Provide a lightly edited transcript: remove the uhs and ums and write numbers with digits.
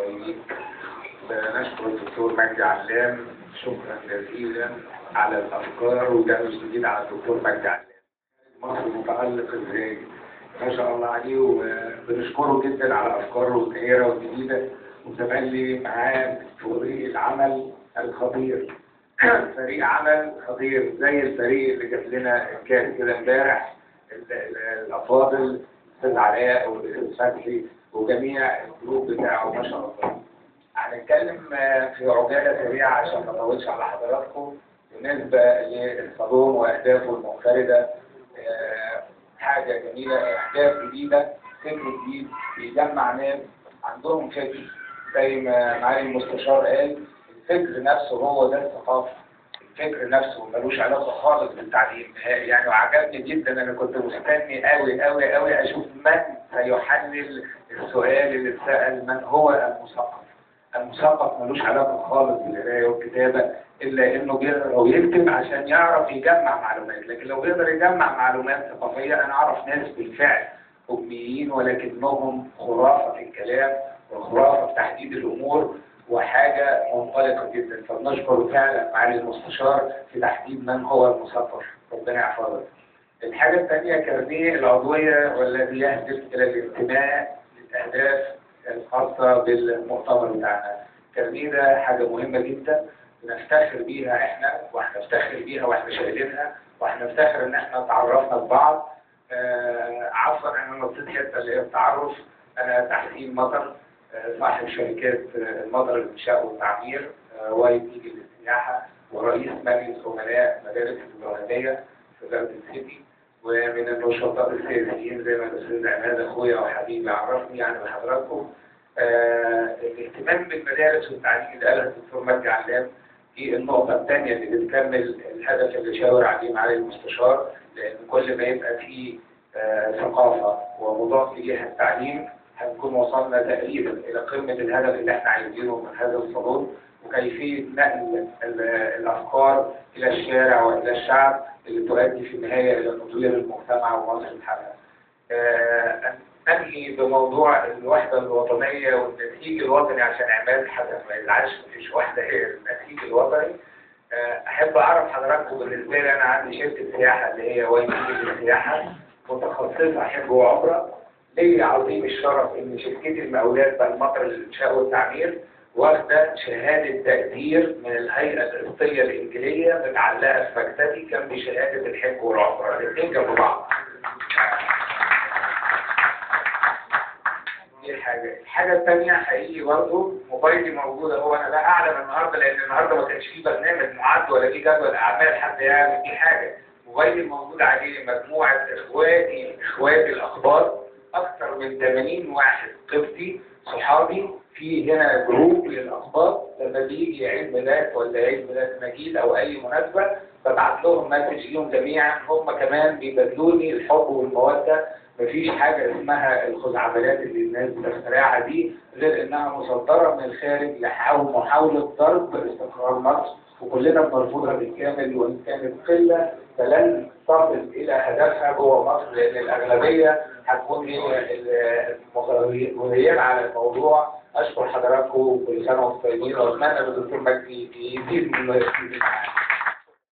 طيبين. نشكر الدكتور مجدي علام شكرا جزيلا على الافكار، وده مش جديد على الدكتور مجدي علام. مصر متألق ازاي ما شاء الله عليه، وبنشكره جدا على افكاره الكبيره والجديده، وتملي معاه في فريق العمل الخطير. فريق عمل خطير زي الفريق اللي جاب لنا الكاس كده امبارح، الافاضل الاستاذ علاء والاستاذ فتحي وجميع الجروب بتاعه ما شاء الله. هنتكلم في عجاله سريعه عشان ما اطولش على حضراتكم بالنسبه للصالون واهدافه المنفرده. حاجه جميله، اهداف جديده، فكر جديد بيجمع ناس عندهم فكر زي ما معالي المستشار قال. الفكر نفسه هو ده الثقافه، الفكر نفسه ملوش علاقه خالص بالتعليم يعني. وعجبني جدا، انا كنت مستني قوي قوي قوي اشوف من سيحلل السؤال اللي اتسال: من هو المثقف؟ المثقف ملوش علاقه خالص بالقرايه والكتابه، الا انه بيقرا ويكتب عشان يعرف يجمع معلومات. لكن لو بيقدر يجمع معلومات ثقافيه، انا اعرف ناس بالفعل اميين ولكنهم خرافه في الكلام وخرافه في تحديد الامور، وحاجه منطلقه جدا. فبنشكر فعلا معالي المستشار في تحديد من هو المثقف، ربنا يحفظه. الحاجه الثانيه كارنيه العضويه، والذي يهدف الى الانتماء للاهداف الخاصه بالمؤتمر بتاعنا. كارنيه ده حاجه مهمه جدا بنفتخر بيها احنا، وهنفتخر بيها واحنا شايلينها، وهنفتخر ان احنا تعرفنا ببعض. عفوا انا نطيت حته اللي هي التعرف. انا تحسين مطر، صاحب شركات المطر للإنشاء والتعمير، واي بي للسياحة، ورئيس مجلس أمناء مدارس الإبراهيمية في بلد السيتي، ومن النشطاء السياسيين زي ما الأستاذ عماد أخويا وحبيبي عرفني يعني بحضراتكم. الاهتمام بالمدارس والتعليم اللي قالها الدكتور مجدي علام دي النقطة الثانية اللي بتكمل الهدف اللي شاور عليه معالي المستشار، لأن كل ما يبقى فيه ثقافة ومضاف إليها التعليم هنكون وصلنا تقريبا إلى قمة الهدف اللي احنا عايزينه من هذا الصالون، وكيفية نقل الأفكار إلى الشارع وإلى الشعب اللي تؤدي في النهاية إلى تطوير المجتمع ومصر بحالها. أنهي بموضوع الوحدة الوطنية والنسيج الوطني عشان عماد حسن ما يزعلش، مفيش واحدة هي النسيج الوطني. أحب أعرف حضراتكم، بالنسبة لي أنا عندي شركة سياحة اللي هي واي بي للسياحة، متخصصة حج وعمرة. لي عظيم الشرف ان شركتي المقاولات بالمطر للإنشاء والتعمير واخده شهاده تقدير من الهيئه القبطيه الانجيليه متعلقه في مكتبي جنب شهاده الحج والعمره، الاثنين جنب بعض. دي الحاجه الثانيه حقيقي برضه موبايلي موجود اهو. انا لا اعلم النهارده لان النهارده ما كانش فيه برنامج معد ولا فيه جدول اعمال حد يعمل دي حاجه. موبايلي موجود عليه مجموعه اخواتي الاخبار، أكثر من 80 واحد قبطي صحابي. في هنا جروب للأخبار، لما بيجي عيد ميلاد ولا عيد ميلاد مجيد أو أي مناسبة ببعت لهم مسج ليهم جميعا. هم كمان بيبادلوني الحب والمودة. مفيش حاجة اسمها الخزعبلات اللي الناس بتخترعها دي، غير إنها مصدرة من الخارج محاولة ضرب استقرار مصر، وكلنا بنرفضها بالكامل. وإن كانت قلة فلن تصل إلى هدفها جوه مصر، لأن الأغلبية هتكون هي المغيرة على الموضوع. أشكر حضراتكم، كل سنة وانتم طيبين، وأتمنى الدكتور مجدي يزيد من